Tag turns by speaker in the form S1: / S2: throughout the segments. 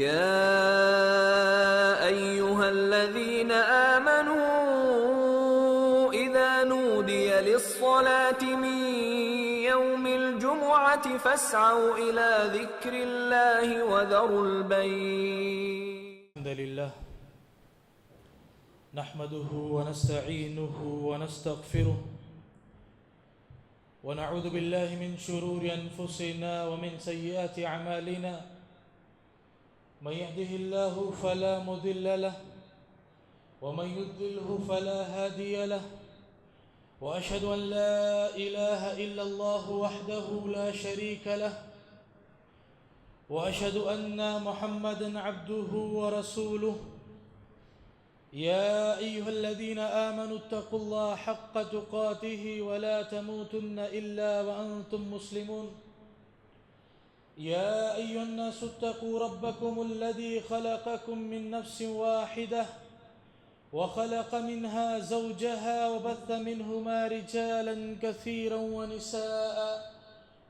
S1: يا أيها الذين آمنوا إذا نودي للصلاة من يوم الجمعة فاسعوا إلى ذكر الله وذروا البيع.
S2: الحمد لله نحمده ونستعينه ونستغفره ونعوذ بالله من شرور أنفسنا ومن سيئات أعمالنا. من يهده الله فلا مضل له ومن يضلله فلا هادي له، وأشهد أن لا إله إلا الله وحده لا شريك له، وأشهد أن محمدًا عبده ورسوله. يا أيها الذين آمنوا اتقوا الله حق تقاته ولا تموتن إلا وأنتم مسلمون. يا أيها الناس اتقوا ربكم الذي خلقكم من نفس واحدة وخلق منها زوجها وبث منهما رجالا كثيرا ونساء،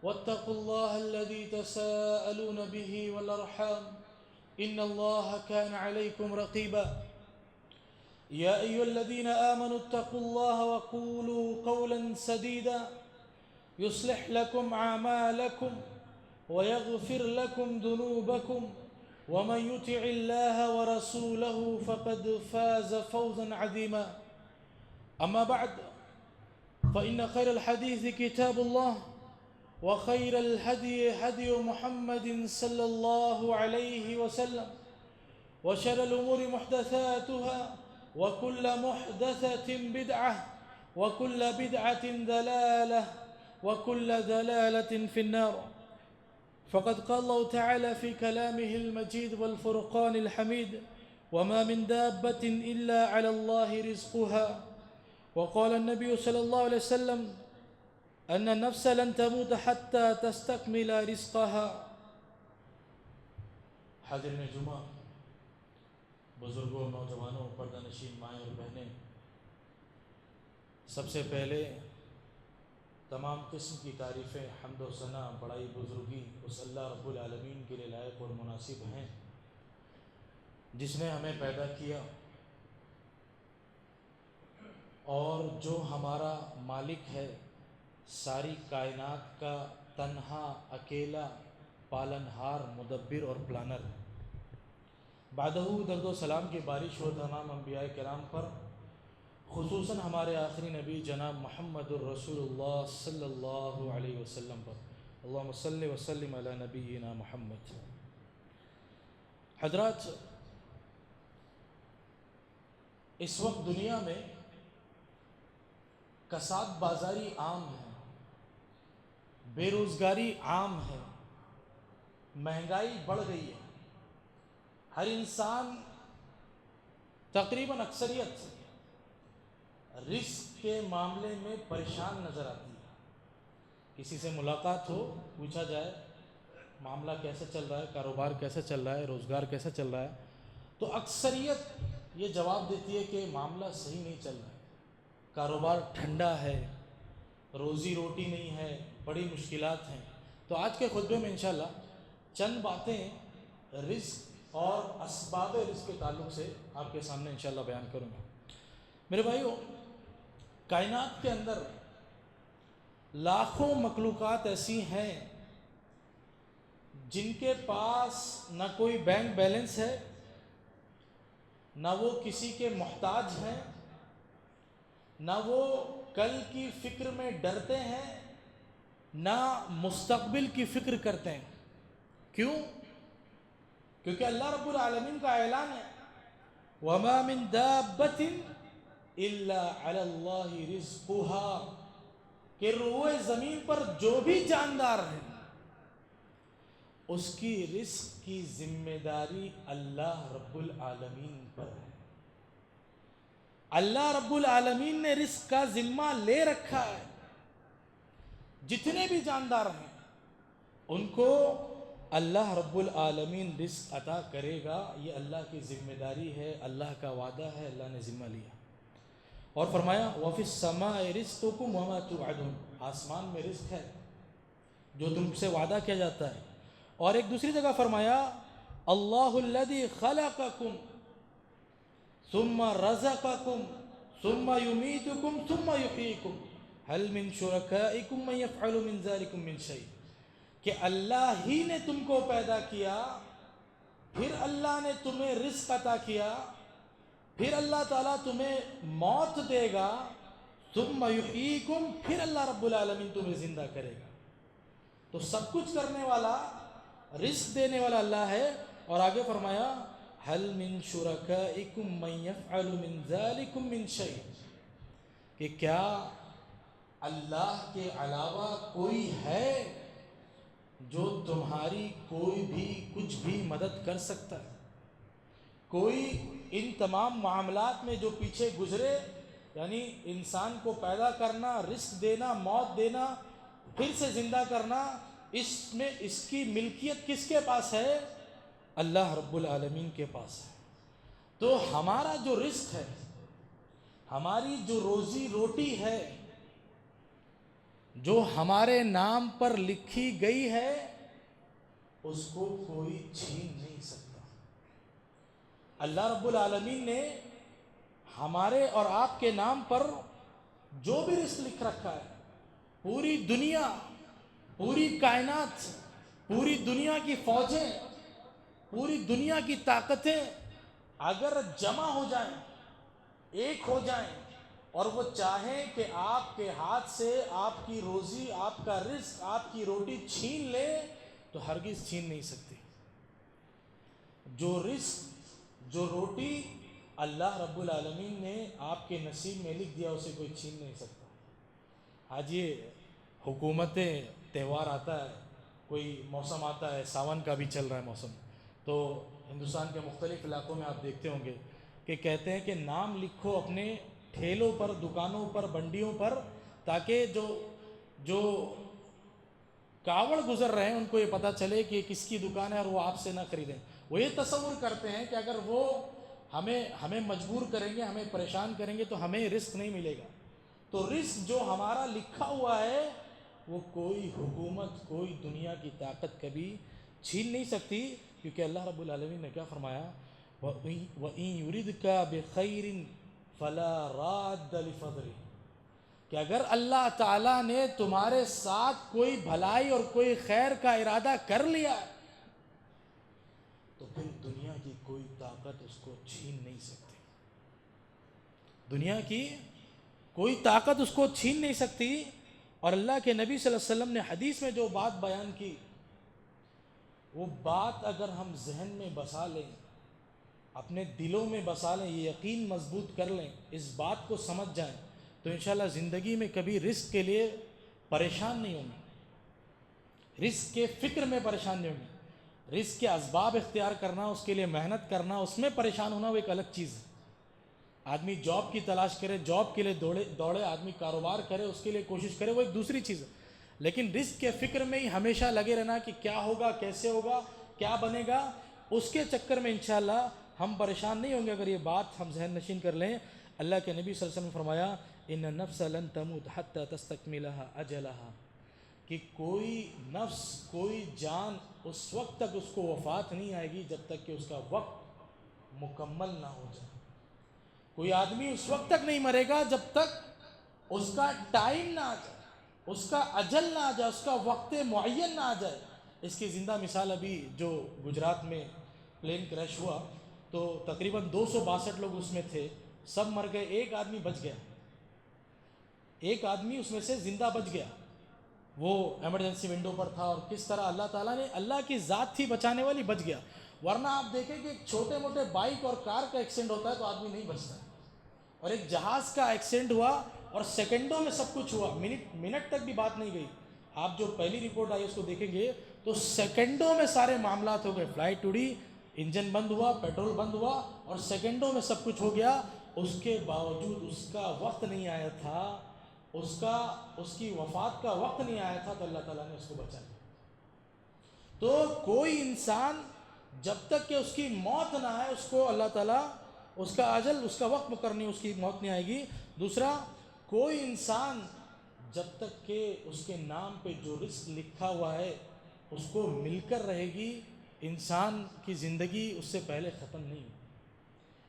S2: واتقوا الله الذي تساءلون به والأرحام إن الله كان عليكم رقيبا. يا أيها الذين آمنوا اتقوا الله وقولوا قولا سديدا يصلح لكم أعمالكم ويغفر لكم ذنوبكم، ومن يطع الله ورسوله فقد فاز فوزا عظيما. أما بعد، فإن خير الحديث كتاب الله، وخير الهدي هدي محمد صلى الله عليه وسلم، وشر الأمور محدثاتها، وكل محدثة بدعة، وكل بدعة ضلالة، وكل ضلالة في النار. فقد قال الله تعالى في كلامه المجيد والفرقان الحميد: وما من دابة إلا على الله رزقها. وقال النبي صلى الله عليه وسلم أن النفس لن تموت حتى تستكمل رزقها. حاضرین جمعہ، بزرگوں، نوجوانوں، پردہ نشین مائیں اور بہنیں، سب سے پہلے تمام قسم کی تعریفیں، حمد و ثنا، بڑائی بزرگی اس اللہ رب العالمین کے لیے لائق اور مناسب ہیں جس نے ہمیں پیدا کیا اور جو ہمارا مالک ہے، ساری کائنات کا تنہا اکیلا پالنہار، مدبر اور پلانر ہے۔ بعدہ درد و سلام کی بارش ہو تمام انبیاء کرام پر، خصوصاً ہمارے آخری نبی جناب محمد الرسول اللہ صلی اللہ علیہ وسلم پر۔ اللہم صلی وسلم علی نبینا محمد۔ حضرات، اس وقت دنیا میں کساد بازاری عام ہے، بے روزگاری عام ہے، مہنگائی بڑھ گئی ہے، ہر انسان تقریباً اکثریت رزق کے معاملے میں پریشان نظر آتی ہے۔ کسی سے ملاقات ہو، پوچھا جائے معاملہ کیسے چل رہا ہے، کاروبار کیسے چل رہا ہے، روزگار کیسے چل رہا ہے، تو اکثریت یہ جواب دیتی ہے کہ معاملہ صحیح نہیں چل رہا ہے، کاروبار ٹھنڈا ہے، روزی روٹی نہیں ہے، بڑی مشکلات ہیں۔ تو آج کے خطبے میں انشاءاللہ چند باتیں رزق اور اسباب رزق کے تعلق سے آپ کے سامنے انشاءاللہ بیان کروں گا۔ میرے بھائیو، کائنات کے اندر لاکھوں مخلوقات ایسی ہیں جن کے پاس نہ کوئی بینک بیلنس ہے، نہ وہ کسی کے محتاج ہیں، نہ وہ کل کی فکر میں ڈرتے ہیں، نہ مستقبل کی فکر کرتے ہیں۔ کیوں؟ کیونکہ اللہ رب العالمین کا اعلان ہے: وَمَا مِن دَابَّةٍ إِلَّا عَلَى اللَّهِ رِزْقُهَا، کہ روئے زمین پر جو بھی جاندار ہے اس کی رزق کی ذمہ داری اللہ رب العالمین پر ہے۔ اللہ رب العالمین نے رزق کا ذمہ لے رکھا ہے۔ جتنے بھی جاندار ہیں ان کو اللہ رب العالمین رزق عطا کرے گا، یہ اللہ کی ذمہ داری ہے، اللہ کا وعدہ ہے، اللہ نے ذمہ لیا۔ اور فرمایا: وَفِي السَّمَاءِ رِزْقُكُمْ وَمَا تُوعَدُونَ، آسمان میں رزق ہے جو تم سے وعدہ کیا جاتا ہے۔ اور ایک دوسری جگہ فرمایا: اللہ الذی خلقکم ثم رزقکم ثم یمیتکم ثم یحییکم هل من شرکائکم من یفعل من ذلکم من شیء، کہ اللہ ہی نے تم کو پیدا کیا، پھر اللہ نے تمہیں رزق عطا کیا، پھر اللہ تعالیٰ تمہیں موت دے گا، ثم یحییکم، پھر اللہ رب العالمین تمہیں زندہ کرے گا۔ تو سب کچھ کرنے والا، رزق دینے والا اللہ ہے۔ اور آگے فرمایا هل من شرکائکم من یفعل من ذلکم من شیء، کہ کیا اللہ کے علاوہ کوئی ہے جو تمہاری کوئی بھی کچھ بھی مدد کر سکتا ہے؟ کوئی ان تمام معاملات میں جو پیچھے گزرے، یعنی انسان کو پیدا کرنا، رزق دینا، موت دینا، پھر سے زندہ کرنا، اس میں اس کی ملکیت کس کے پاس ہے؟ اللہ رب العالمین کے پاس ہے۔ تو ہمارا جو رزق ہے، ہماری جو روزی روٹی ہے، جو ہمارے نام پر لکھی گئی ہے، اس کو کوئی چھین نہیں سکتا۔ اللہ رب العالمین نے ہمارے اور آپ کے نام پر جو بھی رزق لکھ رکھا ہے، پوری دنیا، پوری کائنات، پوری دنیا کی فوجیں، پوری دنیا کی طاقتیں اگر جمع ہو جائیں، ایک ہو جائیں، اور وہ چاہیں کہ آپ کے ہاتھ سے آپ کی روزی، آپ کا رزق، آپ کی روٹی چھین لے، تو ہرگز چھین نہیں سکتی۔ جو رزق، جو روٹی اللہ رب العالمین نے آپ کے نصیب میں لکھ دیا، اسے کوئی چھین نہیں سکتا۔ آج یہ حکومتیں، تہوار آتا ہے، کوئی موسم آتا ہے، ساون کا بھی چل رہا ہے موسم، تو ہندوستان کے مختلف علاقوں میں آپ دیکھتے ہوں گے کہ کہتے ہیں کہ نام لکھو اپنے ٹھیلوں پر، دکانوں پر، منڈیوں پر، تاکہ جو کاوڑ گزر رہے ہیں ان کو یہ پتہ چلے کہ کس کی دکان ہے اور وہ آپ سے نہ خریدیں۔ وہ یہ تصور کرتے ہیں کہ اگر وہ ہمیں مجبور کریں گے، ہمیں پریشان کریں گے، تو ہمیں رزق نہیں ملے گا۔ تو رزق جو ہمارا لکھا ہوا ہے، وہ کوئی حکومت، کوئی دنیا کی طاقت کبھی چھین نہیں سکتی، کیونکہ اللہ رب العالمین نے کیا فرمایا؟ وَإِن يُرِدْكَ بِخَيْرٍ فَلَا رَادَّ لِفَضْلِهِ، کہ اگر اللہ تعالیٰ نے تمہارے ساتھ کوئی بھلائی اور کوئی خیر کا ارادہ کر لیا ہے، تو پھر دنیا کی کوئی طاقت اس کو چھین نہیں سکتی۔ دنیا کی کوئی طاقت اس کو چھین نہیں سکتی۔ اور اللہ کے نبی صلی اللہ علیہ وسلم نے حدیث میں جو بات بیان کی، وہ بات اگر ہم ذہن میں بسا لیں، اپنے دلوں میں بسا لیں، یہ یقین مضبوط کر لیں، اس بات کو سمجھ جائیں، تو انشاءاللہ زندگی میں کبھی رزق کے لیے پریشان نہیں ہوں گے، رزق کے فکر میں پریشان نہیں ہوں گے۔ رزق کے اسباب اختیار کرنا، اس کے لیے محنت کرنا، اس میں پریشان ہونا وہ ایک الگ چیز ہے۔ آدمی جاب کی تلاش کرے، جاب کے لیے دوڑے، آدمی کاروبار کرے، اس کے لیے کوشش کرے، وہ ایک دوسری چیز ہے۔ لیکن رزق کے فکر میں ہی ہمیشہ لگے رہنا کہ کیا ہوگا، کیسے ہوگا، کیا بنے گا، اس کے چکر میں انشاءاللہ ہم پریشان نہیں ہوں گے۔ اگر یہ بات ہم ذہن نشین کر لیں، اللہ کے نبی صلی اللہ علیہ وسلم نے فرمایا ان النفس لن تموت حتی تستکملها اجلها، کہ کوئی نفس، کوئی جان اس وقت تک اس کو وفات نہیں آئے گی جب تک کہ اس کا وقت مکمل نہ ہو جائے۔ کوئی آدمی اس وقت تک نہیں مرے گا جب تک اس کا ٹائم نہ آ جائے، اس کا اجل نہ آ جائے، اس کا وقت معین نہ آ جائے۔ اس کی زندہ مثال ابھی جو گجرات میں پلین کریش ہوا، تو تقریباً 262 لوگ اس میں تھے، سب مر گئے، ایک آدمی بچ گیا، ایک آدمی اس میں سے زندہ بچ گیا، وہ ایمرجنسی ونڈو پر تھا، اور کس طرح اللہ تعالیٰ نے، اللہ کی ذات تھی بچانے والی، بچ گیا۔ ورنہ آپ دیکھیں کہ ایک چھوٹے موٹے بائک اور کار کا ایکسیڈنٹ ہوتا ہے تو آدمی نہیں بچتا ہے، اور ایک جہاز کا ایکسیڈنٹ ہوا اور سیکنڈوں میں سب کچھ ہوا، منٹ تک بھی بات نہیں گئی۔ آپ جو پہلی رپورٹ آئی اس کو دیکھیں گے تو سیکنڈوں میں سارے معاملات ہو گئے، فلائٹ اڑی، انجن بند ہوا، پیٹرول بند ہوا، اور سیکنڈوں میں سب کچھ ہو گیا۔ اس کے باوجود اس کا وقت نہیں آیا تھا، اس کی وفات کا وقت نہیں آیا تھا، تو اللہ تعالیٰ نے اس کو بچا لیا۔ تو کوئی انسان جب تک کہ اس کی موت نہ آئے، اس کو اللہ تعالیٰ، اس کا اجل، اس کا وقت مقرر نہیں، اس کی موت نہیں آئے گی۔ دوسرا، کوئی انسان جب تک کہ اس کے نام پہ جو رزق لکھا ہوا ہے اس کو مل کر رہے گی، انسان کی زندگی اس سے پہلے ختم نہیں ہوئی.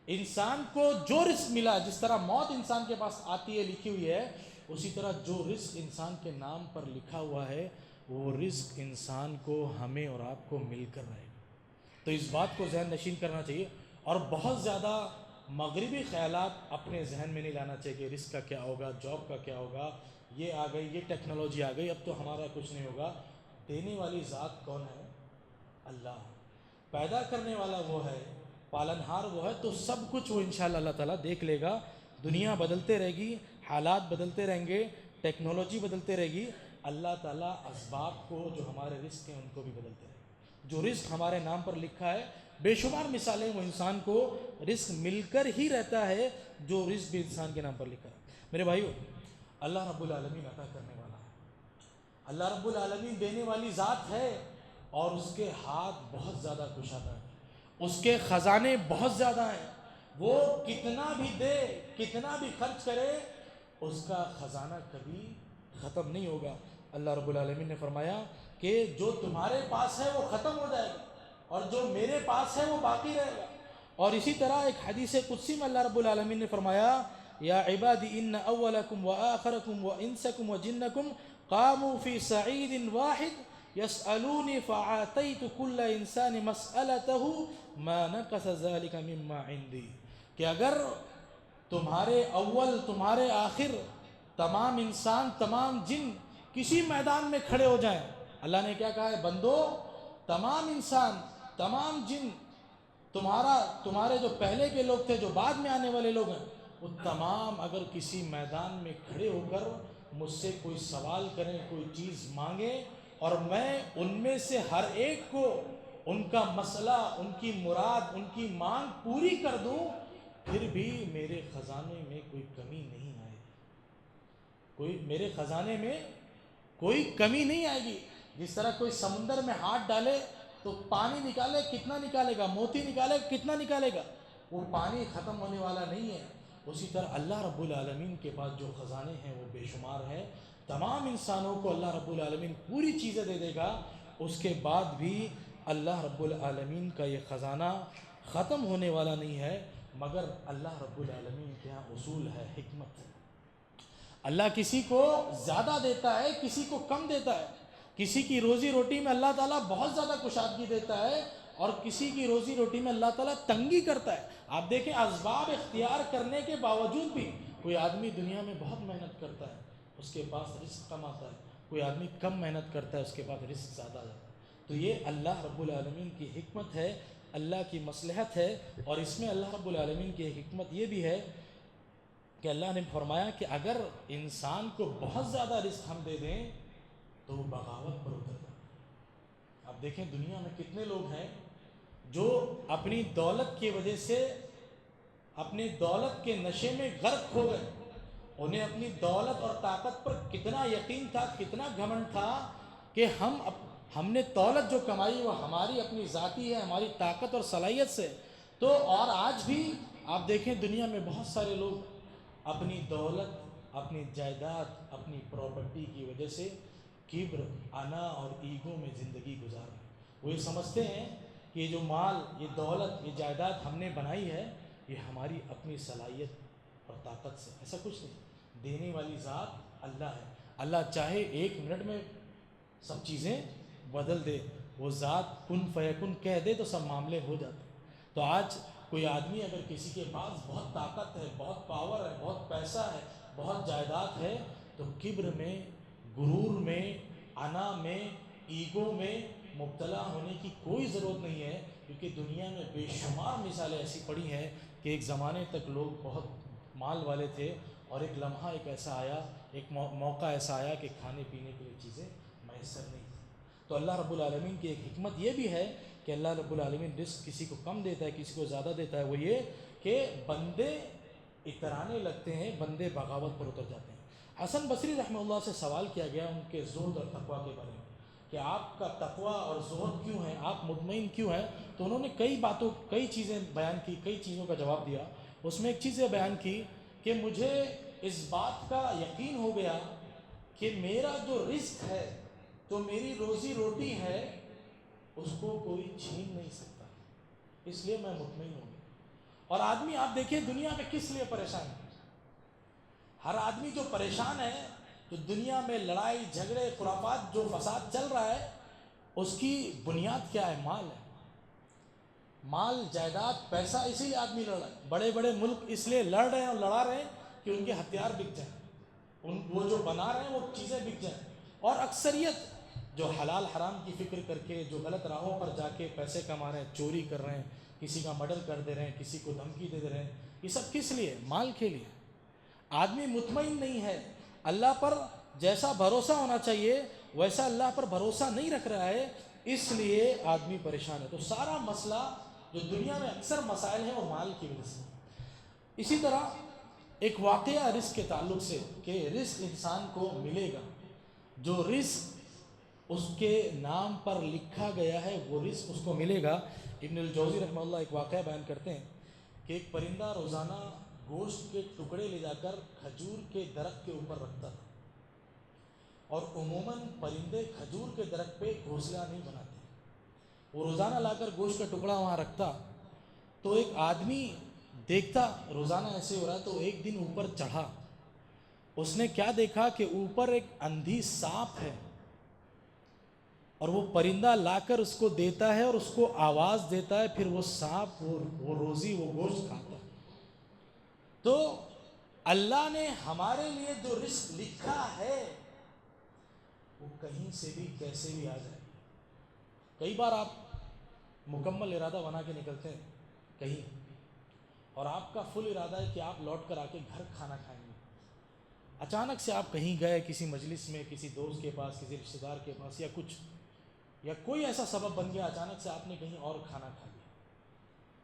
S2: انسان کو جو رزق ملا، جس طرح موت انسان کے پاس آتی ہے لکھی ہوئی ہے، اسی طرح جو رزق انسان کے نام پر لکھا ہوا ہے وہ رزق انسان کو، ہمیں اور آپ کو مل کر رہے گا. تو اس بات کو ذہن نشین کرنا چاہیے، اور بہت زیادہ مغربی خیالات اپنے ذہن میں نہیں لانا چاہیے کہ رزق کا کیا ہوگا، جاب کا کیا ہوگا، یہ آ گئی، یہ ٹیکنالوجی آ گئی، اب تو ہمارا کچھ نہیں ہوگا. دینے والی ذات کون ہے؟ اللہ. پیدا کرنے والا وہ ہے، پالنہار وہ ہے، تو سب کچھ وہ انشاءاللہ اللہ تعالیٰ دیکھ لے گا. دنیا بدلتے رہے گی، حالات بدلتے رہیں گے، ٹیکنالوجی بدلتے رہے گی، اللہ تعالیٰ اسباب کو جو ہمارے رزق ہیں ان کو بھی بدلتے رہے گا. جو رزق ہمارے نام پر لکھا ہے، بے شمار مثالیں، وہ انسان کو رزق مل کر ہی رہتا ہے جو رزق بھی انسان کے نام پر لکھا ہے. میرے بھائیو، اللہ رب العالمین عطا کرنے والا ہے، اللہ رب العالمین دینے والی ذات ہے، اور اس کے ہاتھ بہت زیادہ کشادہ ہیں، اس کے خزانے بہت زیادہ ہیں. وہ کتنا بھی دے، کتنا بھی خرچ کرے، اس کا خزانہ کبھی ختم نہیں ہوگا. اللہ رب العالمین نے فرمایا کہ جو تمہارے پاس ہے وہ ختم ہو جائے گا، اور جو میرے پاس ہے وہ باقی رہے گا. اور اسی طرح ایک حدیث قدسی میں اللہ رب العالمین نے فرمایا، یا عبادی ان اولکم وآخرکم وانسکم وجنکم قاموا فی صعید واحد یسألونی فاعطیت کل انسان مسألته ما نقص ذلك مما عندی. کہ اگر تمہارے اول، تمہارے آخر، تمام انسان، تمام جن کسی میدان میں کھڑے ہو جائیں، اللہ نے کیا کہا ہے؟ بندو، تمام انسان، تمام جن، تمہارے جو پہلے کے لوگ تھے، جو بعد میں آنے والے لوگ ہیں، وہ تمام اگر کسی میدان میں کھڑے ہو کر مجھ سے کوئی سوال کریں، کوئی چیز مانگیں، اور میں ان میں سے ہر ایک کو ان کا مسئلہ، ان کی مراد، ان کی مانگ پوری کر دوں، پھر بھی میرے خزانے میں کوئی کمی نہیں آئے گی. میرے خزانے میں کوئی کمی نہیں آئے گی. جس طرح کوئی سمندر میں ہاتھ ڈالے تو پانی نکالے، کتنا نکالے گا؟ موتی نکالے، کتنا نکالے گا؟ وہ پانی ختم ہونے والا نہیں ہے. اسی طرح اللہ رب العالمین کے پاس جو خزانے ہیں وہ بے شمار ہیں. تمام انسانوں کو اللہ رب العالمین پوری چیزیں دے دے گا، اس کے بعد بھی اللہ رب العالمین کا یہ خزانہ ختم ہونے والا نہیں ہے. مگر اللہ رب العالمین کے یہاں اصول ہے، حکمت ہے. اللہ کسی کو زیادہ دیتا ہے، کسی کو کم دیتا ہے. کسی کی روزی روٹی میں اللہ تعالیٰ بہت زیادہ کشادگی دیتا ہے، اور کسی کی روزی روٹی میں اللہ تعالیٰ تنگی کرتا ہے. آپ دیکھیں، اسباب اختیار کرنے کے باوجود بھی کوئی آدمی دنیا میں بہت محنت کرتا ہے، اس کے پاس رزق کم آتا ہے. کوئی آدمی کم محنت کرتا ہے، اس کے پاس رزق زیادہ آتا ہے. تو یہ اللہ رب العالمین کی حکمت ہے، اللہ کی مصلحت ہے. اور اس میں اللہ رب العالمین کی حکمت یہ بھی ہے کہ اللہ نے فرمایا کہ اگر انسان کو بہت زیادہ رزق ہم دے دیں تو وہ بغاوت پر اتر جاتا ہے. آپ دیکھیں دنیا میں کتنے لوگ ہیں جو اپنی دولت کی وجہ سے، اپنی دولت کے نشے میں غرق ہو گئے. انہیں اپنی دولت اور طاقت پر کتنا یقین تھا، کتنا گھمنڈ تھا کہ ہم نے دولت جو کمائی وہ ہماری اپنی ذاتی ہے، ہماری طاقت اور صلاحیت سے. تو اور آج بھی آپ دیکھیں دنیا میں بہت سارے لوگ اپنی دولت، اپنی جائیداد، اپنی پراپرٹی کی وجہ سے کبر، انا اور ایگو میں زندگی گزار رہے ہیں. وہ یہ سمجھتے ہیں کہ یہ جو مال، یہ دولت، یہ جائیداد ہم نے بنائی ہے، یہ ہماری اپنی صلاحیت اور طاقت سے. ایسا کچھ نہیں. دینے والی ذات اللہ ہے. اللہ چاہے 1 منٹ میں سب چیزیں بدل دے. وہ ذات کن فیکن کہہ دے تو سب معاملے ہو جاتے ہیں. تو آج کوئی آدمی اگر کسی کے پاس بہت طاقت ہے، بہت پاور ہے، بہت پیسہ ہے، بہت جائیداد ہے، تو کبر میں، غرور میں، انا میں، ایگو میں مبتلا ہونے کی کوئی ضرورت نہیں ہے. کیونکہ دنیا میں بے شمار مثالیں ایسی پڑی ہیں کہ ایک زمانے تک لوگ بہت مال والے تھے، اور ایک لمحہ ایک ایسا آیا، ایک موقع ایسا آیا کہ کھانے پینے کے لیے چیزیں میسر نہیں تھیں. تو اللہ رب العالمین کی ایک حکمت یہ بھی ہے کہ اللہ رب العالمین رزق کسی کو کم دیتا ہے، کسی کو زیادہ دیتا ہے. وہ یہ کہ بندے اترانے لگتے ہیں، بندے بغاوت پر اتر جاتے ہیں. حسن بصری رحمہ اللہ سے سوال کیا گیا ان کے زہد اور تقویٰ کے بارے میں کہ آپ کا تقویٰ اور زہد کیوں ہے، آپ مطمئن کیوں ہیں؟ تو انہوں نے کئی چیزیں بیان کی، کئی چیزوں کا جواب دیا. اس میں ایک چیز یہ بیان کی کہ مجھے اس بات کا یقین ہو گیا کہ میرا جو رزق ہے، جو میری روزی روٹی ہے، اس کو کوئی چھین نہیں سکتا، اس لیے میں مطمئن ہوں گا۔ اور آدمی آپ دیکھیں دنیا میں کس لیے پریشان ہے؟ ہر آدمی جو پریشان ہے، جو دنیا میں لڑائی جھگڑے خرافات جو فساد چل رہا ہے، اس کی بنیاد کیا ہے؟ مال ہے، مال جائیداد پیسہ، اسی لیے آدمی لڑ رہا ہے۔ بڑے بڑے ملک اس لیے لڑ رہے ہیں اور لڑا رہے ہیں کہ ان کے ہتھیار بک جائیں، وہ جو بنا رہے ہیں وہ چیزیں بک جائیں۔ اور اکثریت جو حلال حرام کی فکر کر کے جو غلط راہوں پر جا کے پیسے کما رہے ہیں، چوری کر رہے ہیں، کسی کا مرڈر کر دے رہے ہیں، کسی کو دھمکی دے رہے ہیں، یہ سب کس لیے؟ مال کے لیے۔ آدمی مطمئن نہیں ہے، اللہ پر جیسا بھروسہ ہونا چاہیے ویسا اللہ پر بھروسہ نہیں رکھ رہا ہے، اس لیے آدمی پریشان ہے۔ تو سارا مسئلہ جو دنیا میں اکثر مسائل ہیں وہ مال کی وجہ سے۔ اسی طرح ایک واقعہ رزق کے تعلق سے کہ رزق انسان کو ملے گا، جو رزق اس کے نام پر لکھا گیا ہے وہ رزق اس کو ملے گا۔ ابن الجوزی رحمہ اللہ ایک واقعہ بیان کرتے ہیں کہ ایک پرندہ روزانہ گوشت کے ٹکڑے لے جا کر کھجور کے درخت کے اوپر رکھتا تھا، اور عموماً پرندے کھجور کے درخت پہ گھونسلہ نہیں بناتے، وہ روزانہ لا کر گوشت کا ٹکڑا وہاں رکھتا۔ تو ایک آدمی دیکھتا روزانہ ایسے ہو رہا ہے، تو ایک دن اوپر چڑھا، اس نے کیا دیکھا کہ اوپر ایک اندھی سانپ ہے، اور وہ پرندہ لا کر اس کو دیتا ہے اور اس کو آواز دیتا ہے، پھر وہ سانپ وہ روزی وہ گوشت کھاتا ہے۔ تو اللہ نے ہمارے لیے جو رزق لکھا ہے وہ کہیں سے بھی کیسے بھی آ جائے۔ کئی بار آپ مکمل ارادہ بنا کے نکلتے ہیں کہیں، اور آپ کا فل ارادہ ہے کہ آپ لوٹ کر آ کے گھر کھانا کھائیں گے، اچانک سے آپ کہیں گئے کسی مجلس میں، کسی دوست کے پاس، کسی رشتہ دار کے پاس، یا کچھ یا کوئی ایسا سبب بن گیا، اچانک سے آپ نے کہیں اور کھانا کھا لیا۔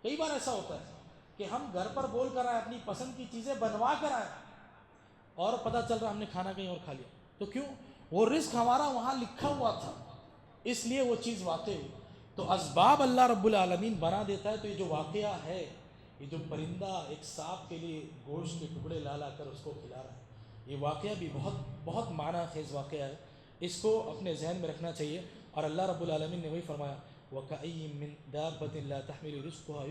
S2: کئی بار ایسا ہوتا ہے کہ ہم گھر پر بول کر آئے، اپنی پسند کی چیزیں بنوا کر آئے، اور پتہ چل رہا ہم نے کھانا کہیں اور کھا لیا۔ تو کیوں؟ وہ رزق ہمارا وہاں لکھا ہوا تھا، اس لیے وہ چیز واقع ہوئی۔ تو اسباب اللہ رب العالمین بنا دیتا ہے۔ تو یہ جو واقعہ ہے، یہ جو پرندہ ایک سانپ کے لیے گوشت کے ٹکڑے لا لا کر اس کو کھلا رہا ہے، یہ واقعہ بھی بہت بہت معنی خیز واقعہ ہے، اس کو اپنے ذہن میں رکھنا چاہیے۔ اور اللہ رب العالمین نے وہی فرمایا وَكَأَيٍّ مِّن دَابَّةٍ لَا تَحْمِلُ رِزْقُهَا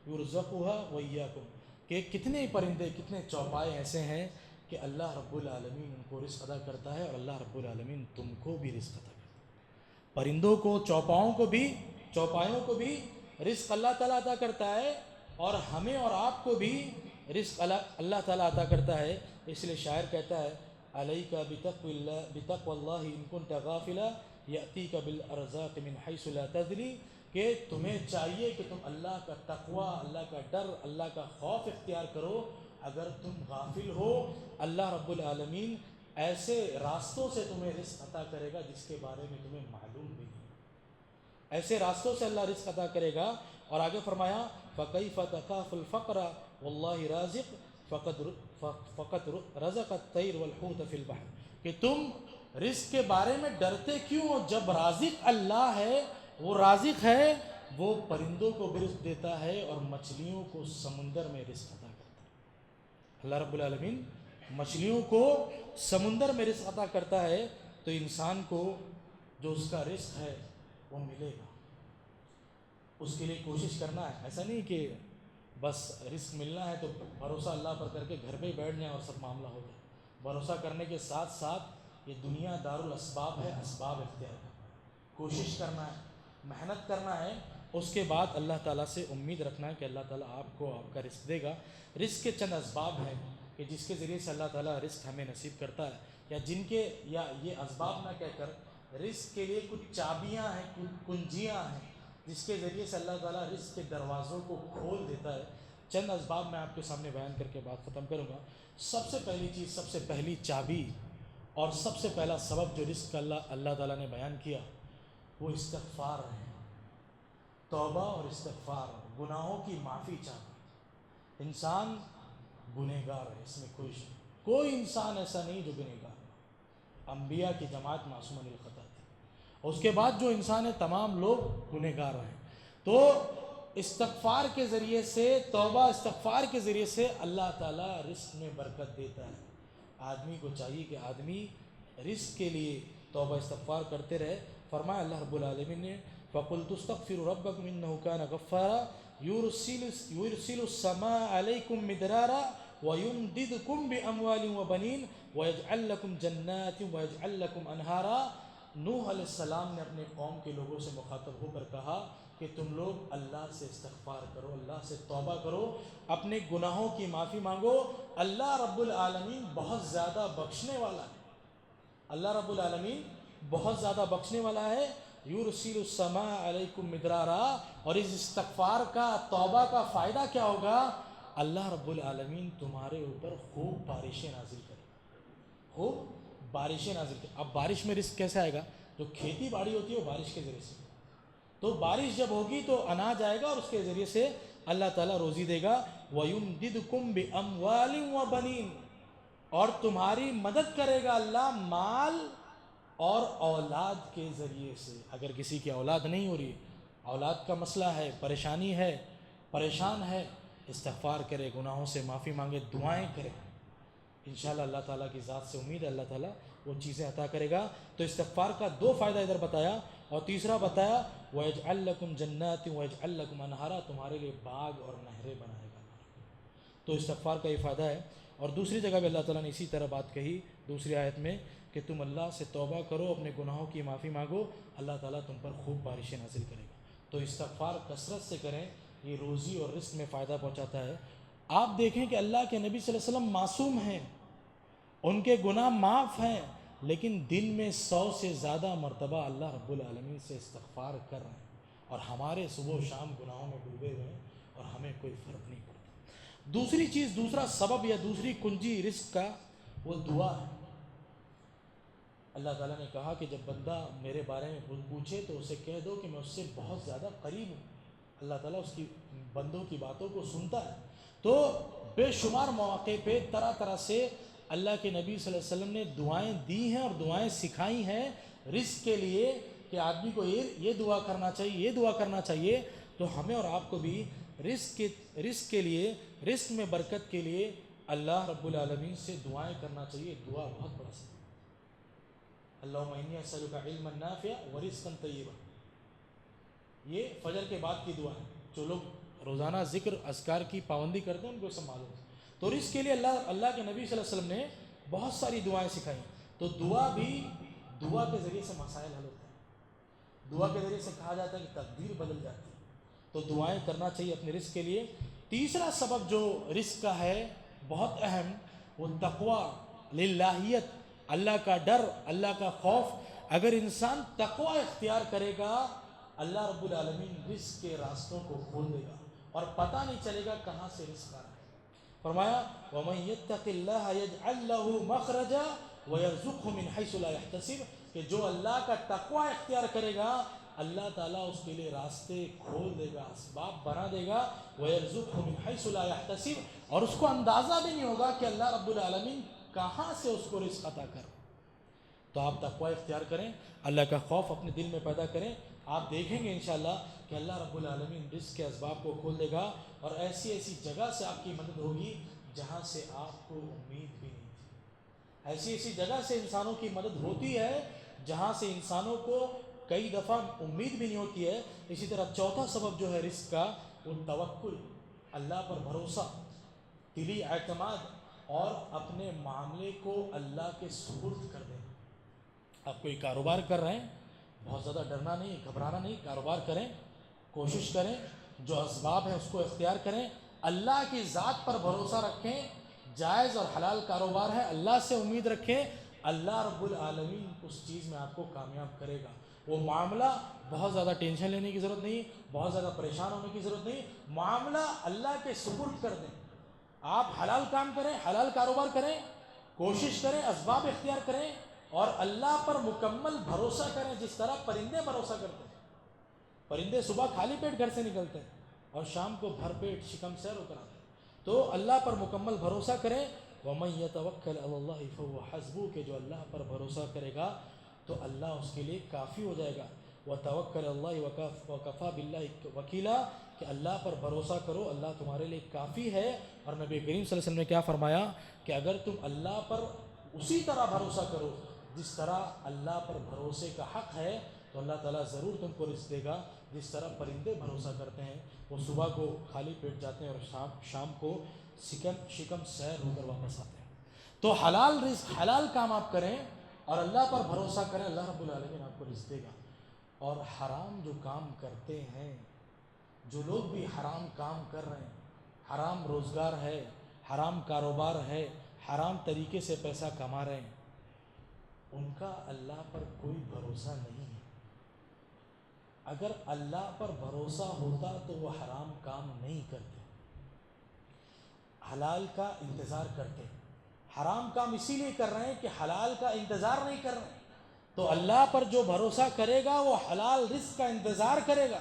S2: يُرْزَقُهَا وَإِيَّاكُمْ، کہ کتنے پرندے، کتنے چوپائے ایسے ہیں کہ اللہ رب العالمین ان کو رزق ادا کرتا ہے، اور اللہ رب العالمین تم کو بھی رزق عطا کرتا ہے۔ پرندوں کو، چوپاؤں کو بھی، چوپایوں کو بھی رزق اللہ تعالیٰ عطا کرتا ہے، اور ہمیں اور آپ کو بھی رزق اللہ تعالیٰ عطا کرتا ہے۔ اس لیے شاعر کہتا ہے علیک بتقوی اللہ ان کنت غافلا یأتیک بالارزاق من حیث لا تدری، کہ تمہیں چاہیے کہ تم اللہ کا تقوی، اللہ کا ڈر، اللہ کا خوف اختیار کرو۔ اگر تم غافل ہو، اللہ رب العالمین ایسے راستوں سے تمہیں رزق عطا کرے گا جس کے بارے میں تمہیں معلوم بھی نہیں، ایسے راستوں سے اللہ رزق عطا کرے گا۔ اور آگے فرمایا فَكَيْفَ تَخَافُ الْفَقْرَ وَاللَّهِ رَازِقٌ فَقَدْ رَزَقَ الطَّيْرَ وَالْحُوتَ فِي الْبَحْرِ، کہ تم رزق کے بارے میں ڈرتے کیوں ہو؟ جب رازق اللہ ہے، وہ رازق ہے، وہ پرندوں کو بھی رزق دیتا ہے اور مچھلیوں کو سمندر میں رزق عطا کرتا ہے۔ اللہ رب العالمین مچھلیوں کو سمندر میں رزق عطا کرتا ہے۔ تو انسان کو جو اس کا رزق ہے وہ ملے گا، اس کے لیے کوشش کرنا ہے۔ ایسا نہیں کہ بس رزق ملنا ہے تو بھروسہ اللہ پر کر کے گھر پہ ہی بیٹھ جائیں اور سب معاملہ ہو جائے۔ بھروسہ کرنے کے ساتھ ساتھ یہ دنیا دار الاسباب ہے، اسباب اختیار کرنا ہے، کوشش کرنا ہے، محنت کرنا ہے، اس کے بعد اللہ تعالیٰ سے امید رکھنا ہے کہ اللہ تعالیٰ آپ کو آپ کا رزق دے گا۔ رزق کے چند اسباب ہیں کہ جس کے ذریعے سے اللہ تعالیٰ رزق ہمیں نصیب کرتا ہے، یا جن کے، یا یہ اسباب نہ کہہ کر رزق کے لیے کچھ چابیاں ہیں، کچھ کنجیاں ہیں جس کے ذریعے سے اللہ تعالیٰ رزق کے دروازوں کو کھول دیتا ہے۔ چند اسباب میں آپ کے سامنے بیان کر کے بات ختم کروں گا۔ سب سے پہلی چیز، سب سے پہلی چابی اور سب سے پہلا سبب جو رزق کا اللہ تعالیٰ نے بیان کیا وہ استغفار ہے، توبہ اور استغفار، گناہوں کی معافی چاہنا۔ انسان گنہگار ہے، اس میں کوئی انسان ایسا نہیں جو گنہگار نہ۔ انبیاء کی جماعت معصوم عن الخطا تھی، اور اس کے بعد جو انسان ہے تمام لوگ گنہگار ہیں۔ تو استغفار کے ذریعے سے، توبہ استغفار کے ذریعے سے اللہ تعالیٰ رزق میں برکت دیتا ہے۔ آدمی کو چاہیے کہ آدمی رزق کے لیے توبہ استغفار کرتے رہے۔ فرمایا اللہ رب العالمین نے فَقُلْتُ اسْتَغْفِرُوا رَبَّكُمْ إِنَّهُ كَانَ غَفَّارًا يُرْسِلُ السَّمَاءَ عَلَيْكُمْ مِدْرَارًا وَيُمْدِدْكُمْ بِأَمْوَالٍ وَبَنِينَ وَيَجْعَلْ لَكُمْ جَنَّاتٍ وَيَجْعَلْ لَكُمْ أَنْهَارًا۔ نوح علیہ السلام نے اپنے قوم کے لوگوں سے مخاطب ہو کر کہا کہ تم لوگ اللہ سے استغفار کرو، اللہ سے توبہ کرو، اپنے گناہوں کی معافی مانگو، اللہ رب العالمین بہت زیادہ بخشنے والا ہے، اللہ رب العالمین بہت زیادہ بخشنے والا ہے۔ یرسل السماء علیکم مدرارا، اور اس استغفار کا، توبہ کا فائدہ کیا ہوگا؟ اللہ رب العالمین تمہارے اوپر خوب بارشیں نازل کرے گا، خوب بارشیں نازل کرے۔ اب بارش میں رزق کیسے آئے گا؟ جو کھیتی باڑی ہوتی ہے وہ بارش کے ذریعے سے، تو بارش جب ہوگی تو اناج آئے گا اور اس کے ذریعے سے اللہ تعالیٰ روزی دے گا۔ وَيُمْدِدْكُمْ بِأَمْوَالٍ وَبَنِينَ، اور تمہاری مدد کرے گا اللہ مال اور اولاد کے ذریعے سے۔ اگر کسی کی اولاد نہیں ہو رہی، اولاد کا مسئلہ ہے، پریشانی ہے، پریشان ہے، استغفار کرے، گناہوں سے معافی مانگے، دعائیں کرے، انشاءاللہ اللہ تعالیٰ کی ذات سے امید ہے اللہ تعالیٰ وہ چیزیں عطا کرے گا۔ تو استغفار کا دو فائدہ ادھر بتایا، اور تیسرا بتایا وَيَجْعَلْ لَكُمْ جَنَّاتٍ وَيَجْعَلْ لَكُمْ أَنْهَارًا، تمہارے لیے باغ اور نہریں بنائے گا۔ تو استغفار کا یہ فائدہ ہے۔ اور دوسری جگہ بھی اللہ تعالیٰ نے اسی طرح بات کہی دوسری آیت میں کہ تم اللہ سے توبہ کرو، اپنے گناہوں کی معافی مانگو، اللہ تعالیٰ تم پر خوب بارشیں نازل کرے گا۔ تو استغفار کثرت سے کریں، یہ روزی اور رزق میں فائدہ پہنچاتا ہے۔ آپ دیکھیں کہ اللہ کے نبی صلی اللہ علیہ وسلم معصوم ہیں، ان کے گناہ معاف ہیں، لیکن دن میں 100 سے زیادہ مرتبہ اللہ رب العالمین سے استغفار کر رہے ہیں، اور ہمارے صبح و شام گناہوں میں ڈوبے ہوئے ہیں اور ہمیں کوئی فرق نہیں پڑتا۔ دوسری چیز، دوسرا سبب یا دوسری کنجی رزق کا، وہ دعا ہے۔ اللہ تعالیٰ نے کہا کہ جب بندہ میرے بارے میں پوچھے تو اسے کہہ دو کہ میں اس سے بہت زیادہ قریب ہوں۔ اللہ تعالیٰ اس کی بندوں کی باتوں کو سنتا ہے۔ تو بے شمار مواقع پہ طرح طرح سے اللہ کے نبی صلی اللہ علیہ وسلم نے دعائیں دی ہیں اور دعائیں سکھائی ہیں رزق کے لیے، کہ آدمی کو یہ دعا کرنا چاہیے، یہ دعا کرنا چاہیے۔ تو ہمیں اور آپ کو بھی رزق کے لیے، رزق میں برکت کے لیے اللہ رب العالمین سے دعائیں کرنا چاہیے۔ دعا بہت بڑا سبب۔ اللہم انی اسألک علما نافعا ورزقا طیبا، یہ فجر کے بعد کی دعا ہے۔ جو لوگ روزانہ ذکر اذکار کی پابندی کرتے ہیں ان کو سب معلوم ہے۔ تو رزق کے لیے اللہ کے نبی صلی اللہ علیہ وسلم نے بہت ساری دعائیں سکھائی۔ تو دعا کے ذریعے سے مسائل حل ہوتے ہیں، دعا کے ذریعے سے کہا جاتا ہے کہ تقدیر بدل جاتی ہے۔ تو دعائیں کرنا چاہیے اپنے رزق کے لیے۔ تیسرا سبب جو رزق کا ہے بہت اہم، وہ تقویٰ، للہیت، اللہ کا ڈر، اللہ کا خوف۔ اگر انسان تقویٰ اختیار کرے گا، اللہ رب العالمین رزق کے راستوں کو کھول دے گا اور پتہ نہیں چلے گا کہاں سے رزق آ رہا ہے۔ فرمایا وَمَن يَتَّقِ اللَّهَ يَجْعَلْ لَهُ مَخْرَجًا وَيَرْزُقْهُ مِنْ حَيْثُ لَا يَحْتَسِبُ، کہ جو اللہ کا تقویٰ اختیار کرے گا اللہ تعالیٰ اس کے لیے راستے کھول دے گا، اسباب بنا دے گا۔ وَيَرْزُقْهُ مِنْ حَيْثُ لَا يَحْتَسِبُ، اور اس کو اندازہ بھی نہیں ہوگا کہ اللہ رب العالمین کہاں سے اس کو رزق عطا کر۔ تو آپ تقویٰ اختیار کریں، اللہ کا خوف اپنے دل میں پیدا کریں، آپ دیکھیں گے انشاءاللہ کہ اللہ رب العالمین رزق کے اسباب کو کھول دے گا، اور ایسی ایسی جگہ سے آپ کی مدد ہوگی جہاں سے آپ کو امید بھی نہیں تھی۔ ایسی ایسی جگہ سے انسانوں کی مدد ہوتی ہے جہاں سے انسانوں کو کئی دفعہ امید بھی نہیں ہوتی ہے۔ اسی طرح چوتھا سبب جو ہے رزق کا، وہ توکل، اللہ پر بھروسہ، دلی اعتماد، اور اپنے معاملے کو اللہ کے سپرد کر دینا۔ آپ کوئی کاروبار کر رہے ہیں، بہت زیادہ ڈرنا نہیں، گھبرانا نہیں، کاروبار کریں، کوشش کریں، جو اسباب ہیں اس کو اختیار کریں، اللہ کی ذات پر بھروسہ رکھیں، جائز اور حلال کاروبار ہے، اللہ سے امید رکھیں، اللہ رب العالمین اس چیز میں آپ کو کامیاب کرے گا۔ وہ معاملہ بہت زیادہ ٹینشن لینے کی ضرورت نہیں، بہت زیادہ پریشان ہونے کی ضرورت نہیں، معاملہ اللہ کے سپرد کر دیں۔ آپ حلال کام کریں، حلال کاروبار کریں، کوشش کریں، اسباب اختیار کریں، اور اللہ پر مکمل بھروسہ کریں، جس طرح پرندے بھروسہ کرتے ہیں۔ پرندے صبح خالی پیٹ گھر سے نکلتے ہیں اور شام کو بھر پیٹ شکم سیر ہو کر آتے ہیں۔ تو اللہ پر مکمل بھروسہ کریں۔ وَمَن يَتَوَكَّلْ عَلَى اللَّهِ فَهُوَ حَسْبُهُ، کہ جو اللہ پر بھروسہ کرے گا تو اللہ اس کے لیے کافی ہو جائے گا۔ وَتَوَكَّلْ عَلَى اللَّهِ وَكَفَى بِاللَّهِ وَكِيلًا، کہ اللہ پر بھروسہ کرو، اللہ تمہارے لیے کافی ہے۔ اور نبی کریم صلی اللہ علیہ وسلم نے کیا فرمایا کہ اگر تم اللہ پر اسی طرح بھروسہ کرو جس طرح اللہ پر بھروسے کا حق ہے، تو اللہ تعالیٰ ضرور تم کو رزق دے گا. جس طرح پرندے بھروسہ کرتے ہیں, وہ صبح کو خالی پیٹ جاتے ہیں اور شام کو شکم سیر ہو کر واپس آتے ہیں. تو حلال رزق, حلال کام آپ کریں اور اللہ پر بھروسہ کریں, اللہ رب العالمین آپ کو رزق دے گا. اور حرام جو کام کرتے ہیں, جو لوگ بھی حرام کام کر رہے ہیں, حرام روزگار ہے, حرام کاروبار ہے, حرام طریقے سے پیسہ کما رہے ہیں, ان کا اللہ پر کوئی بھروسہ نہیں ہے. اگر اللہ پر بھروسہ ہوتا تو وہ حرام کام نہیں کرتے, حلال کا انتظار کرتے. حرام کام اسی لیے کر رہے ہیں کہ حلال کا انتظار نہیں کر رہے ہیں. تو اللہ پر جو بھروسہ کرے گا وہ حلال رزق کا انتظار کرے گا,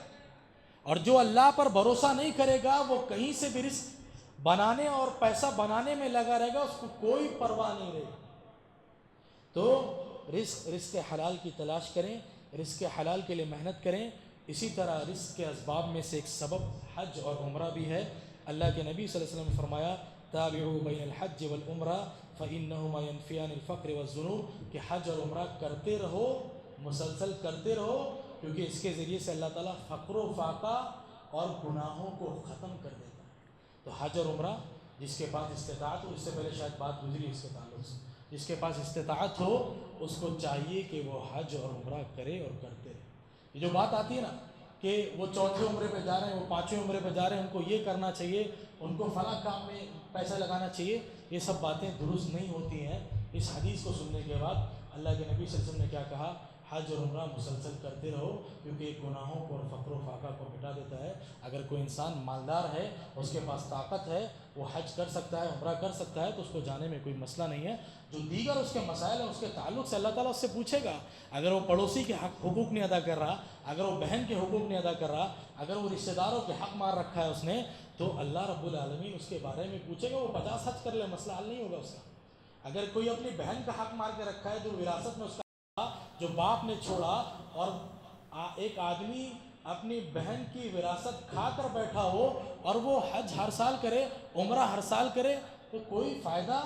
S2: اور جو اللہ پر بھروسہ نہیں کرے گا وہ کہیں سے بھی رزق بنانے اور پیسہ بنانے میں لگا رہے گا, اس کو کوئی پرواہ نہیں رہے گی. تو رزق حلال کی تلاش کریں, رزق حلال کے لیے محنت کریں. اسی طرح رزق کے اسباب میں سے ایک سبب حج اور عمرہ بھی ہے. اللہ کے نبی صلی اللہ علیہ وسلم نے فرمایا تابعوا بین الحج والعمرہ فإنہما ینفیان الفقر والذنوب, کہ حج اور عمرہ کرتے رہو, مسلسل کرتے رہو, کیونکہ اس کے ذریعے سے اللہ تعالیٰ فقر و فاقہ اور گناہوں کو ختم کر دیتا ہے. تو حج اور عمرہ جس کے پاس استطاعت ہو, اس سے پہلے شاید بات گزری اس کے تعلق سے, جس کے پاس استطاعت ہو اس کو چاہیے کہ وہ حج اور عمرہ کرے اور کرتے رہے. یہ جو بات آتی ہے نا کہ وہ چوتھے عمرے پہ جا رہے ہیں, وہ پانچویں عمرے پہ جا رہے ہیں, ان کو یہ کرنا چاہیے, ان کو فلاں کام میں پیسہ لگانا چاہیے, یہ سب باتیں درست نہیں ہوتی ہیں. اس حدیث کو سننے کے بعد اللہ کے نبی صلی اللہ علیہ وسلم نے کیا کہا, حج اور عمرہ مسلسل کرتے رہو, کیونکہ گناہوں کو اور فقر و فاقہ کو مٹا دیتا ہے. اگر کوئی انسان مالدار ہے, اس کے پاس طاقت ہے, وہ حج کر سکتا ہے, عمرہ کر سکتا ہے, تو اس کو جانے میں کوئی مسئلہ نہیں ہے. جو دیگر اس کے مسائل ہیں اس کے تعلق سے اللہ تعالیٰ اس سے پوچھے گا. اگر وہ پڑوسی کے حقوق نہیں ادا کر رہا, اگر وہ بہن کے حقوق نہیں ادا کر رہا, اگر وہ رشتہ داروں کے حق مار رکھا ہے اس نے, تو اللہ رب العالمین اس کے بارے میں پوچھے گا. وہ 50 حج کر لے, مسئلہ حل نہیں ہوگا اس کا. اگر کوئی اپنی بہن کا حق مار کے رکھا ہے, جو وراثت میں اس کا, جو باپ نے چھوڑا, اور ایک آدمی اپنی بہن کی وراثت کھا کر بیٹھا ہو اور وہ حج ہر سال کرے, عمرہ ہر سال کرے, تو کوئی فائدہ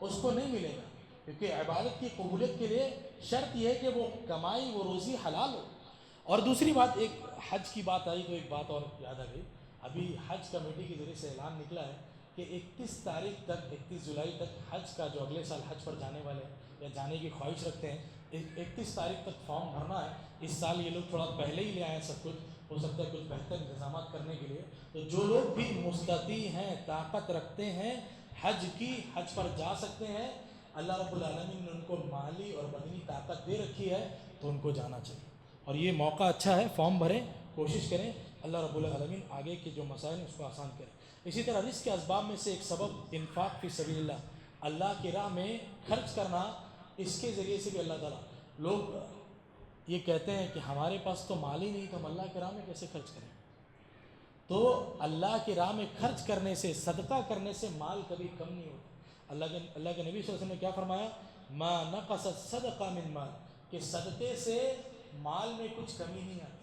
S2: اس کو نہیں ملے گا. کیونکہ عبادت کی قبولیت کے لیے شرط یہ ہے کہ وہ کمائی, وہ روزی حلال ہو. اور دوسری بات, ایک حج کی بات آئی تو ایک بات اور یاد آ گئی. ابھی حج کمیٹی کے ذریعے سے اعلان نکلا ہے کہ 31 تاریخ تک, 31 جولائی تک حج کا, جو اگلے سال حج پر جانے والے یا جانے کی خواہش رکھتے ہیں, 31 تاریخ تک فارم بھرنا ہے. اس سال یہ لوگ تھوڑا پہلے ہی لے آئے ہیں سب کچھ, ہو سکتا ہے کچھ بہتر انتظامات کرنے کے لیے. تو جو لوگ بھی مستطیع ہیں, طاقت رکھتے ہیں حج کی, حج پر جا سکتے ہیں, اللہ رب العالمین نے ان کو مالی اور بدنی طاقت دے رکھی ہے, تو ان کو جانا چاہیے. اور یہ موقع اچھا ہے, فارم بھریں, کوشش کریں, اللہ رب العالمین آگے کے جو مسائل ہیں اس کو آسان کرے. اسی طرح رزق کے اسباب میں سے ایک سبب انفاق فی سبیل اللہ, اللہ کی راہ میں خرچ کرنا. اس کے ذریعے سے بھی اللہ تعالیٰ, لوگ یہ کہتے ہیں کہ ہمارے پاس تو مال ہی نہیں, تو ہم اللہ کی راہ میں کیسے خرچ کریں. تو اللہ کی راہ میں خرچ کرنے سے, صدقہ کرنے سے مال کبھی کم نہیں ہوتا. اللہ کے نبی صلی اللہ علیہ وسلم نے کیا فرمایا, ما نقصت صدقہ من مال, کہ صدقے سے مال میں کچھ کمی نہیں آتی.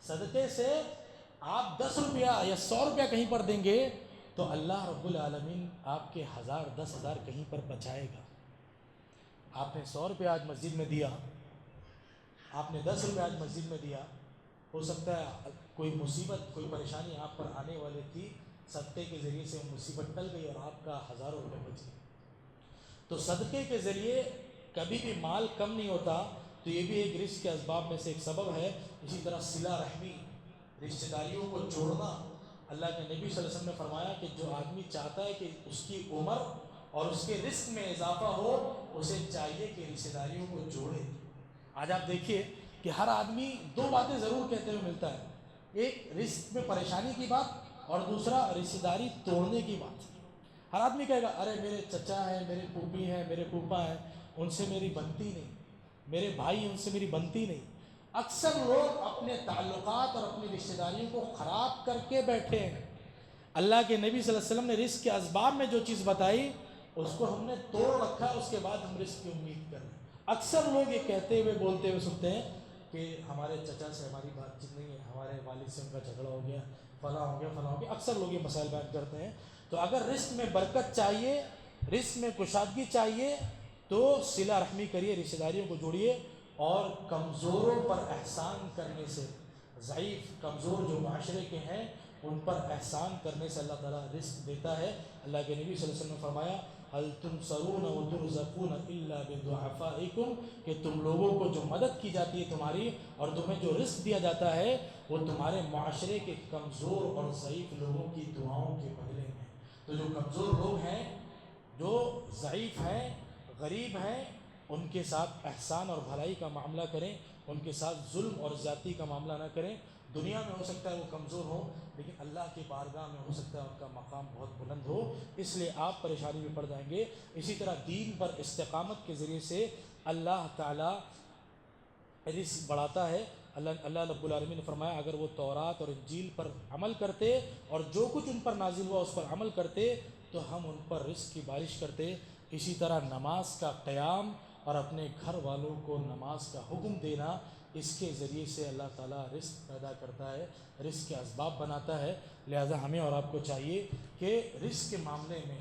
S2: صدقے سے آپ 10 روپیہ یا 100 روپیہ کہیں پر دیں گے تو اللہ رب العالمین آپ کے 1000 10,000 کہیں پر بچائے گا. آپ نے 100 روپیہ آج مسجد میں دیا, آپ نے 10 روپیہ آج مسجد میں دیا, ہو سکتا ہے کوئی مصیبت, کوئی پریشانی آپ پر آنے والی تھی, صدقے کے ذریعے سے مصیبت ٹل گئی اور آپ کا ہزاروں روپے بچ گئے. تو صدقے کے ذریعے کبھی بھی مال کم نہیں ہوتا. تو یہ بھی ایک رزق کے اسباب میں سے ایک سبب ہے. اسی طرح صلہ رحمی, رشتہ داریوں کو جوڑنا. اللہ کے نبی صلی اللہ علیہ وسلم نے فرمایا کہ جو آدمی چاہتا ہے کہ اس کی عمر اور اس کے رزق میں اضافہ ہو, اسے چاہیے کہ رشتہ داریوں کو جوڑے. آج آپ دیکھیے کہ ہر آدمی 2 باتیں ضرور کہتے ہوئے ملتا ہے, ایک رزق میں پریشانی کی بات, اور دوسرا رشتہ داری توڑنے کی بات. ہر آدمی کہے گا ارے میرے چچا ہیں, میرے پھوپھی ہیں, میرے پھوپھا ہیں, ان سے میری بنتی نہیں, میرے بھائی ان سے میری بنتی نہیں. اکثر لوگ اپنے تعلقات اور اپنی رشتہ داریوں کو خراب کر کے بیٹھے ہیں. اللہ کے نبی صلی اللہ علیہ وسلم نے رزق کے اسباب میں جو چیز بتائی اس کو ہم نے توڑ رکھا, اس کے بعد ہم رزق کی امید کر رہے ہیں. اکثر لوگ یہ کہتے ہوئے بولتے ہوئے سنتے ہیں کہ ہمارے چچا سے ہماری بات چیت نہیں ہے, ہمارے والد سے ان کا جھگڑا ہو گیا, فلاں ہو گیا, فلاں ہو گیا. اکثر لوگ یہ مسائل بیان کرتے ہیں. تو اگر رزق میں برکت چاہیے, رزق میں کشادگی چاہیے, تو صلہ رحمی کریے, رشتہ داریوں کو جوڑیے. اور کمزوروں پر احسان کرنے سے، ضعیف کمزور جو معاشرے کے ہیں ان پر احسان کرنے سے اللہ تعالیٰ رزق دیتا ہے۔ اللہ کے نبی صلی اللہ علیہ وسلم نے فرمایا هل تنصرون وترزقون الا بدعفائکم، کہ تم لوگوں کو جو مدد کی جاتی ہے تمہاری اور تمہیں جو رزق دیا جاتا ہے وہ تمہارے معاشرے کے کمزور اور ضعیف لوگوں کی دعاؤں کے بدلے میں۔ تو جو کمزور لوگ ہیں، جو ضعیف ہیں، غریب ہیں، ان کے ساتھ احسان اور بھلائی کا معاملہ کریں، ان کے ساتھ ظلم اور زیادتی کا معاملہ نہ کریں۔ دنیا میں ہو سکتا ہے وہ کمزور ہو، لیکن اللہ کی بارگاہ میں ہو سکتا ہے ان کا مقام بہت بلند ہو، اس لیے آپ پریشانی میں پڑ جائیں گے۔ اسی طرح دین پر استقامت کے ذریعے سے اللہ تعالیٰ رزق بڑھاتا ہے۔ اللہ رب العالمین نے فرمایا اگر وہ تورات اور انجیل پر عمل کرتے اور جو کچھ ان پر نازل ہوا اس پر عمل کرتے تو ہم ان پر رزق کی بارش کرتے۔ اسی طرح نماز کا قیام اور اپنے گھر والوں کو نماز کا حکم دینا، اس کے ذریعے سے اللہ تعالیٰ رزق پیدا کرتا ہے، رزق کے اسباب بناتا ہے۔ لہذا ہمیں اور آپ کو چاہیے کہ رزق کے معاملے میں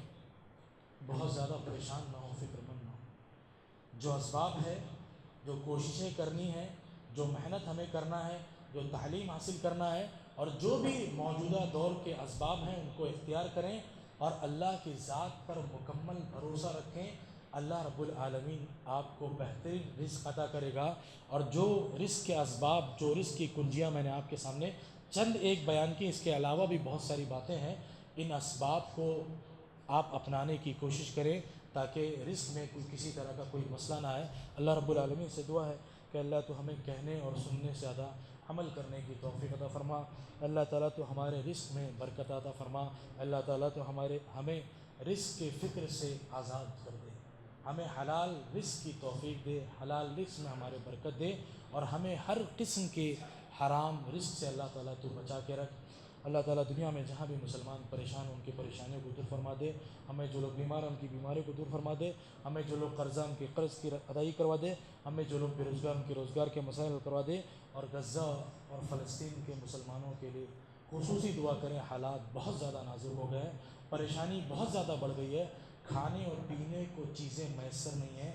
S2: بہت زیادہ پریشان نہ ہو، فکر مند نہ ہو۔ جو اسباب ہے، جو کوششیں کرنی ہیں، جو محنت ہمیں کرنا ہے، جو تعلیم حاصل کرنا ہے، اور جو بھی موجودہ دور کے اسباب ہیں ان کو اختیار کریں اور اللہ کی ذات پر مکمل بھروسہ رکھیں۔ اللہ رب العالمین آپ کو بہترین رزق عطا کرے گا۔ اور جو رزق کے اسباب، جو رزق کی کنجیاں میں نے آپ کے سامنے چند ایک بیان کی، اس کے علاوہ بھی بہت ساری باتیں ہیں، ان اسباب کو آپ اپنانے کی کوشش کریں تاکہ رزق میں کسی طرح کا کوئی مسئلہ نہ آئے۔ اللہ رب العالمین سے دعا ہے کہ اللہ تو ہمیں کہنے اور سننے سے زیادہ عمل کرنے کی توفیق عطا فرما۔ اللہ تعالیٰ تو ہمارے رزق میں برکت عطا فرما۔ اللہ تعالیٰ تو ہمیں رزق کے فکر سے آزاد کر دے، ہمیں حلال رزق کی توفیق دے، حلال رزق میں ہمارے برکت دے، اور ہمیں ہر قسم کے حرام رزق سے اللہ تعالیٰ تو بچا کے رکھ۔ اللہ تعالیٰ دنیا میں جہاں بھی مسلمان پریشان ہوں ان کی پریشانیوں کو دور فرما دے، ہمیں جو لوگ بیمار ہیں ان کی بیماریوں کو دور فرما دے، ہمیں جو لوگ قرضہ ان کے قرض کی ادائیگی کروا دے، ہمیں جو لوگ بے روزگار ان کے روزگار کے مسائل کروا دے، اور غزہ اور فلسطین کے مسلمانوں کے لیے خصوصی دعا کریں۔ حالات بہت زیادہ نازک ہو گئے ہیں، پریشانی بہت زیادہ بڑھ گئی ہے، کھانے اور پینے کو چیزیں میسر نہیں ہیں،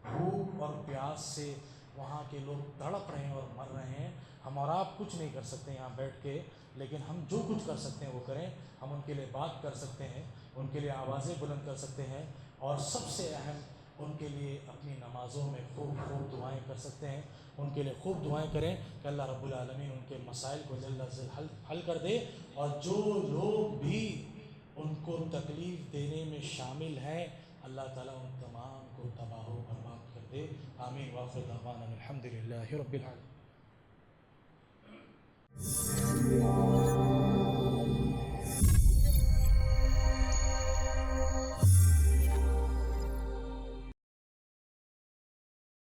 S2: بھوک اور پیاس سے وہاں کے لوگ تڑپ رہے ہیں اور مر رہے ہیں۔ ہم اور آپ کچھ نہیں کر سکتے یہاں بیٹھ کے، لیکن ہم جو کچھ کر سکتے ہیں وہ کریں۔ ہم ان کے لیے بات کر سکتے ہیں، ان کے لیے آوازیں بلند کر سکتے ہیں، اور سب سے اہم ان کے لیے اپنی نمازوں میں خوب خوب دعائیں کر سکتے ہیں۔ ان کے لیے خوب دعائیں کریں کہ اللہ رب العالمین ان کے مسائل کو جلد از جلد حل کر دے، اور جو لوگ بھی ان کو تکلیف دینے میں شامل ہیں اللہ تعالیٰ ان تمام کو تباہ و برباد کر دے۔ آمین وآخر دعوانا الحمد للہ رب العالمین۔